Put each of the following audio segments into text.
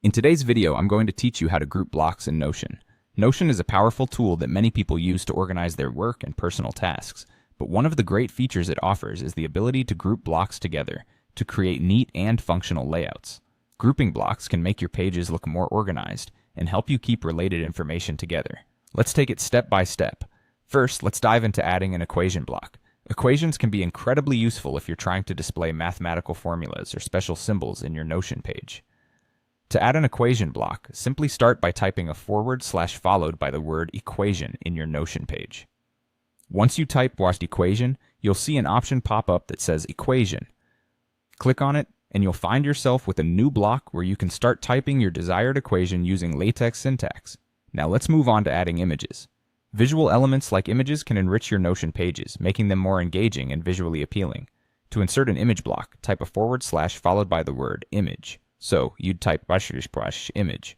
In today's video, I'm going to teach you how to group blocks in Notion. Notion is a powerful tool that many people use to organize their work and personal tasks, but one of the great features it offers is the ability to group blocks together to create neat and functional layouts. Grouping blocks can make your pages look more organized and help you keep related information together. Let's take it step by step. First, let's dive into adding an equation block. Equations can be incredibly useful if you're trying to display mathematical formulas or special symbols in your Notion page. To add an equation block, simply start by typing a / followed by the word equation in your Notion page. Once you type equation, you'll see an option pop up that says equation. Click on it, and you'll find yourself with a new block where you can start typing your desired equation using LaTeX syntax. Now let's move on to adding images. Visual elements like images can enrich your Notion pages, making them more engaging and visually appealing. To insert an image block, type a / followed by the word image. So, you'd type /image.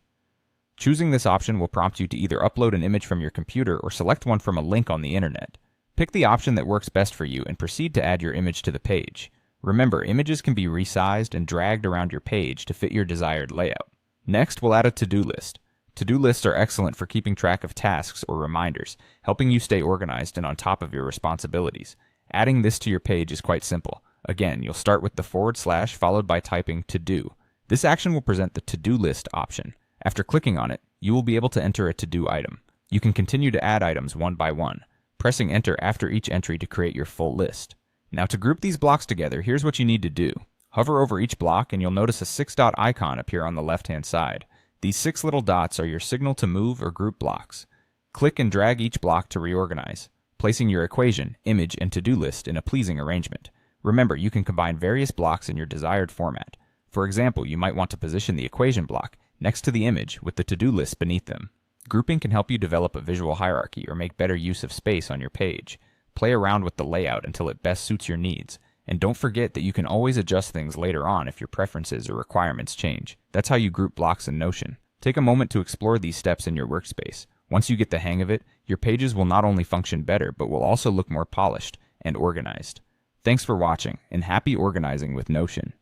Choosing this option will prompt you to either upload an image from your computer or select one from a link on the internet. Pick the option that works best for you and proceed to add your image to the page. Remember, images can be resized and dragged around your page to fit your desired layout. Next, we'll add a to-do list. To-do lists are excellent for keeping track of tasks or reminders, helping you stay organized and on top of your responsibilities. Adding this to your page is quite simple. Again, you'll start with the / followed by typing to-do. This action will present the to-do list option. After clicking on it, you will be able to enter a to-do item. You can continue to add items one by one, pressing enter after each entry to create your full list. Now to group these blocks together, here's what you need to do. Hover over each block and you'll notice a 6-dot icon appear on the left-hand side. These 6 little dots are your signal to move or group blocks. Click and drag each block to reorganize, placing your equation, image, and to-do list in a pleasing arrangement. Remember, you can combine various blocks in your desired format. For example, you might want to position the equation block next to the image with the to-do list beneath them. Grouping can help you develop a visual hierarchy or make better use of space on your page. Play around with the layout until it best suits your needs. And don't forget that you can always adjust things later on if your preferences or requirements change. That's how you group blocks in Notion. Take a moment to explore these steps in your workspace. Once you get the hang of it, your pages will not only function better, but will also look more polished and organized. Thanks for watching, and happy organizing with Notion.